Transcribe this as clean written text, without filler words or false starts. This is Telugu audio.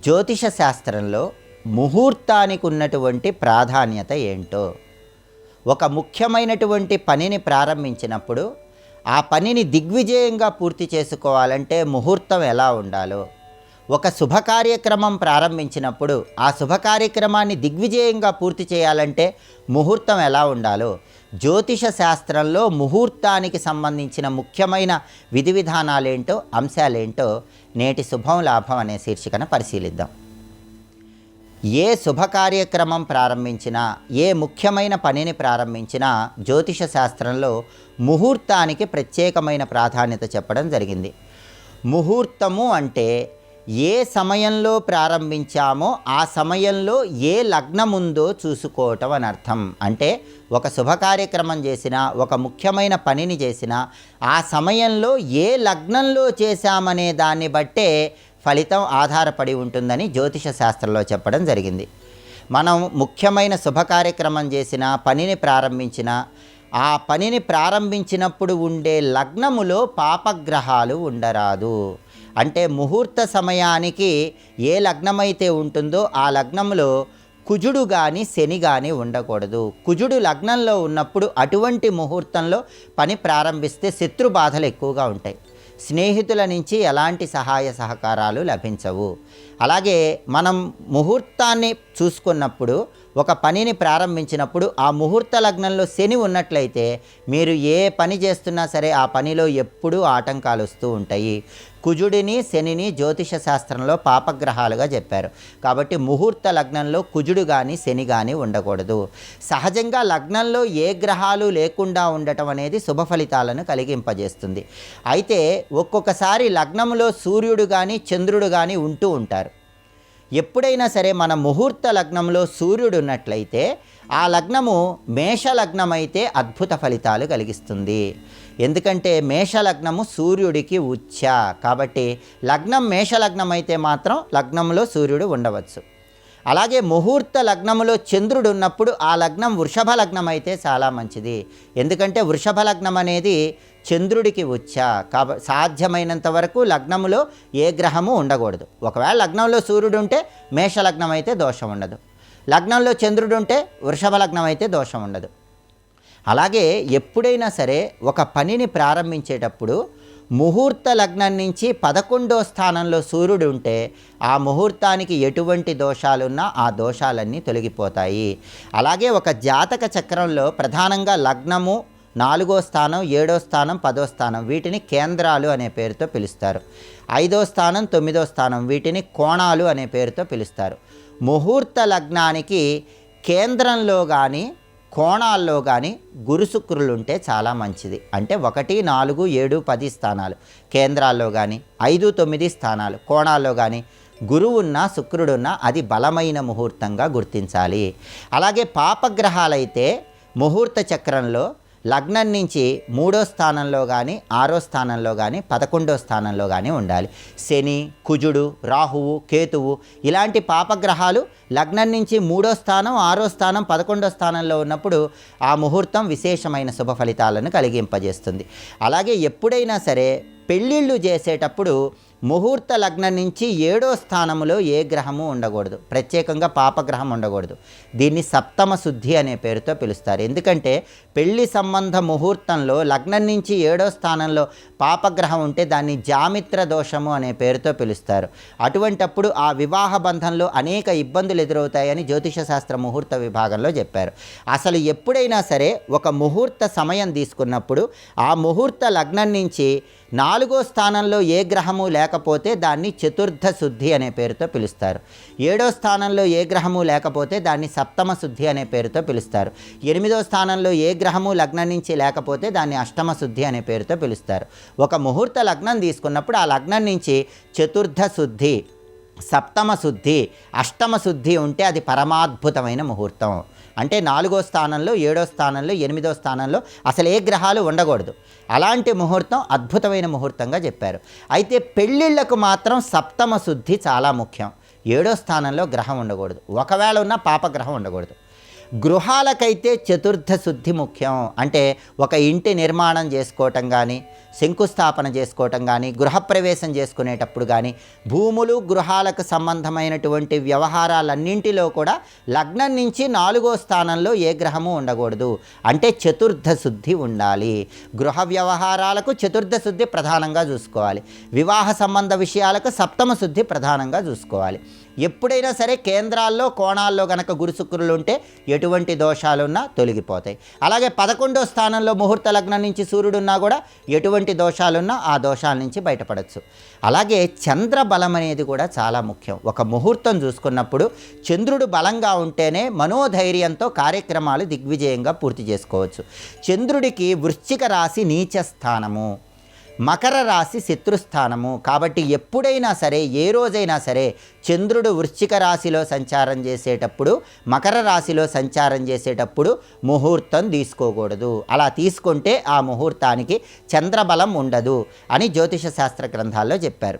జ్యోతిష శాస్త్రంలో ముహూర్తానికి ఉన్నటువంటి ప్రాధాన్యత ఏంటో, ఒక ముఖ్యమైనటువంటి పనిని ప్రారంభించినప్పుడు ఆ పనిని దిగ్విజయంగా పూర్తి చేసుకోవాలంటే ముహూర్తం ఎలా ఉండాలో, ఒక శుభకార్యక్రమం ప్రారంభించినప్పుడు ఆ శుభకార్యక్రమాన్ని దిగ్విజయంగా పూర్తి చేయాలంటే ముహూర్తం ఎలా ఉండాలో, జ్యోతిష శాస్త్రంలో ముహూర్తానికి సంబంధించిన ముఖ్యమైన విధి విధానాలేంటో, అంశాలేంటో నేటి శుభం లాభం అనే శీర్షికన పరిశీలిద్దాం. ఏ శుభకార్యక్రమం ప్రారంభించినా, ఏ ముఖ్యమైన పనిని ప్రారంభించినా జ్యోతిష శాస్త్రంలో ముహూర్తానికి ప్రత్యేకమైన ప్రాధాన్యత చెప్పడం జరిగింది. ముహూర్తము అంటే ఏ సమయంలో ప్రారంభించామో ఆ సమయంలో ఏ లగ్నం ఉందో చూసుకోవటం అని అర్థం. అంటే ఒక శుభకార్యక్రమం చేసినా, ఒక ముఖ్యమైన పనిని చేసినా ఆ సమయంలో ఏ లగ్నంలో చేశామనే దాన్ని బట్టే ఫలితం ఆధారపడి ఉంటుందని జ్యోతిష శాస్త్రంలో చెప్పడం జరిగింది. మనం ముఖ్యమైన శుభకార్యక్రమం చేసిన, పనిని ప్రారంభించిన, ఆ పనిని ప్రారంభించినప్పుడు ఉండే లగ్నములో పాపగ్రహాలు ఉండరాదు. అంటే ముహూర్త సమయానికి ఏ లగ్నమైతే ఉంటుందో ఆ లగ్నంలో కుజుడు కానీ శని కానీ ఉండకూడదు. కుజుడు లగ్నంలో ఉన్నప్పుడు అటువంటి ముహూర్తంలో పని ప్రారంభిస్తే శత్రు బాధలు ఎక్కువగా ఉంటాయి. స్నేహితుల నుంచి ఎలాంటి సహాయ సహకారాలు లభించవు. అలాగే మనం ముహూర్తాన్ని చూసుకున్నప్పుడు, ఒక పనిని ప్రారంభించినప్పుడు ఆ ముహూర్త లగ్నంలో శని ఉన్నట్లయితే మీరు ఏ పని చేస్తున్నా సరే ఆ పనిలో ఎప్పుడూ ఆటంకాలు వస్తూ ఉంటాయి. కుజుడిని శనిని జ్యోతిష శాస్త్రంలో పాపగ్రహాలుగా చెప్పారు. కాబట్టి ముహూర్త లగ్నంలో కుజుడు కానీ శని కానీ ఉండకూడదు. సహజంగా లగ్నంలో ఏ గ్రహాలు లేకుండా ఉండటం అనేది శుభ ఫలితాలను కలిగింపజేస్తుంది. అయితే ఒక్కొక్కసారి లగ్నంలో సూర్యుడు కానీ చంద్రుడు కానీ ఉంటూ ఉంటారు. ఎప్పుడైనా సరే మన ముహూర్త లగ్నంలో సూర్యుడు ఉన్నట్లయితే ఆ లగ్నము మేషలగ్నం అయితే అద్భుత ఫలితాలు కలిగిస్తుంది. ఎందుకంటే మేషలగ్నము సూర్యుడికి ఉచ్చ. కాబట్టి లగ్నం మేషలగ్నం అయితే మాత్రం లగ్నంలో సూర్యుడు ఉండవచ్చు. అలాగే ముహూర్త లగ్నములో చంద్రుడు ఉన్నప్పుడు ఆ లగ్నం వృషభ లగ్నం అయితే చాలా మంచిది. ఎందుకంటే వృషభ లగ్నం అనేది చంద్రుడికి ఉచ్చ. కాబట్టి సాధ్యమైనంత వరకు లగ్నములో ఏ గ్రహము ఉండకూడదు. ఒకవేళ లగ్నంలో సూర్యుడు ఉంటే మేషలగ్నం అయితే దోషం ఉండదు. లగ్నంలో చంద్రుడు ఉంటే వృషభ లగ్నం అయితే దోషం ఉండదు. అలాగే ఎప్పుడైనా సరే ఒక పనిని ప్రారంభించేటప్పుడు ముహూర్త లగ్నం నుంచి 11వ స్థానంలో సూర్యుడు ఉంటే ఆ ముహూర్తానికి ఎటువంటి దోషాలున్నా ఆ దోషాలన్నీ తొలగిపోతాయి. అలాగే ఒక జాతక చక్రంలో ప్రధానంగా లగ్నము, 4వ స్థానం, 7వ స్థానం, 10వ స్థానం వీటిని కేంద్రాలు అనే పేరుతో పిలుస్తారు. 5వ స్థానం, 9వ స్థానం వీటిని కోణాలు అనే పేరుతో పిలుస్తారు. ముహూర్త లగ్నానికి కేంద్రంలో కానీ కోణాల్లో కానీ గురు శుక్రులు ఉంటే చాలా మంచిది. అంటే 1, 4, 7, 10 స్థానాలు కేంద్రాల్లో కానీ, 5, 9 స్థానాలు కోణాల్లో కానీ గురువున్నా శుక్రుడున్నా అది బలమైన ముహూర్తంగా గుర్తించాలి. అలాగే పాపగ్రహాలైతే ముహూర్త చక్రంలో లగ్నం నుంచి 3వ స్థానంలో కానీ, 6వ స్థానంలో కానీ, 11వ స్థానంలో కానీ ఉండాలి. శని, కుజుడు, రాహువు, కేతువు ఇలాంటి పాపగ్రహాలు లగ్నం నుంచి 3వ స్థానం, 6వ స్థానం, 11వ స్థానంలో ఉన్నప్పుడు ఆ ముహూర్తం విశేషమైన శుభ ఫలితాలను కలిగింపజేస్తుంది. అలాగే ఎప్పుడైనా సరే పెళ్ళిళ్ళు చేసేటప్పుడు ముహూర్త లగ్నం నుంచి 7వ స్థానంలో ఏ గ్రహము ఉండకూడదు. ప్రత్యేకంగా పాపగ్రహం ఉండకూడదు. దీన్ని సప్తమ శుద్ధి అనే పేరుతో పిలుస్తారు. ఎందుకంటే పెళ్లి సంబంధ ముహూర్తంలో లగ్నం నుంచి 7వ స్థానంలో పాపగ్రహం ఉంటే దాన్ని జామిత్ర దోషము అనే పేరుతో పిలుస్తారు. అటువంటప్పుడు ఆ వివాహ బంధంలో అనేక ఇబ్బందులు ఎదురవుతాయని జ్యోతిష శాస్త్ర ముహూర్త విభాగంలో చెప్పారు. అసలు ఎప్పుడైనా సరే ఒక ముహూర్త సమయం తీసుకున్నప్పుడు ఆ ముహూర్త లగ్నం నుంచి 4వ స్థానంలో ఏ గ్రహము లేకపోతే దాన్ని చతుర్థ శుద్ధి అనే పేరుతో పిలుస్తారు. 7వ స్థానంలో ఏ గ్రహము లేకపోతే దాన్ని సప్తమ శుద్ధి అనే పేరుతో పిలుస్తారు. 8వ స్థానంలో ఏ గ్రహము లగ్నం నుంచి లేకపోతే దాన్ని అష్టమ శుద్ధి అనే పేరుతో పిలుస్తారు. ఒక ముహూర్త లగ్నం తీసుకున్నప్పుడు ఆ లగ్నం నుంచి చతుర్థ శుద్ధి, సప్తమ శుద్ధి, అష్టమ శుద్ధి ఉంటే అది పరమాద్భుతమైన ముహూర్తం. అంటే 4వ స్థానంలో, 7వ స్థానంలో, 8వ స్థానంలో అసలు ఏ గ్రహాలు ఉండకూడదు. అలాంటి ముహూర్తం అద్భుతమైన ముహూర్తంగా చెప్పారు. అయితే పెళ్ళిళ్ళకు మాత్రం సప్తమ శుద్ధి చాలా ముఖ్యం. 7వ స్థానంలో గ్రహం ఉండకూడదు. ఒకవేళ ఉన్న పాపగ్రహం ఉండకూడదు. గృహాలకైతే చతుర్థ శుద్ధి ముఖ్యం. అంటే ఒక ఇంటి నిర్మాణం చేసుకోవటం కానీ, శంకుస్థాపన చేసుకోవటం కానీ, గృహప్రవేశం చేసుకునేటప్పుడు కానీ, భూములు గృహాలకు సంబంధమైనటువంటి వ్యవహారాలన్నింటిలో కూడా లగ్నం నుంచి 4వ స్థానంలో ఏ గ్రహము ఉండకూడదు. అంటే చతుర్థ శుద్ధి ఉండాలి. గృహ వ్యవహారాలకు చతుర్థ శుద్ధి ప్రధానంగా చూసుకోవాలి. వివాహ సంబంధ విషయాలకు సప్తమ శుద్ధి ప్రధానంగా చూసుకోవాలి. ఎప్పుడైనా సరే కేంద్రాల్లో కోణాల్లో గనక గురు శుక్రులు ఉంటే ఎటువంటి దోషాలున్నా తొలగిపోతాయి. అలాగే 11వ స్థానంలో ముహూర్త లగ్నం నుంచి సూర్యుడున్నా కూడా ఎటువంటి దోషాలున్నా ఆ దోషాల నుంచి బయటపడవచ్చు. అలాగే చంద్ర బలం అనేది కూడా చాలా ముఖ్యం. ఒక ముహూర్తం చూసుకున్నప్పుడు చంద్రుడు బలంగా ఉంటేనే మనోధైర్యంతో కార్యక్రమాలు దిగ్విజయంగా పూర్తి చేసుకోవచ్చు. చంద్రుడికి వృశ్చిక రాశి నీచ స్థానము, మకర రాశి శత్రుస్థానము. కాబట్టి ఎప్పుడైనా సరే, ఏ రోజైనా సరే చంద్రుడు వృశ్చిక రాశిలో సంచారం చేసేటప్పుడు, మకర రాశిలో సంచారం చేసేటప్పుడు ముహూర్తం తీసుకోకూడదు. అలా తీసుకుంటే ఆ ముహూర్తానికి చంద్రబలం ఉండదు అని జ్యోతిష శాస్త్ర గ్రంథాల్లో చెప్పారు.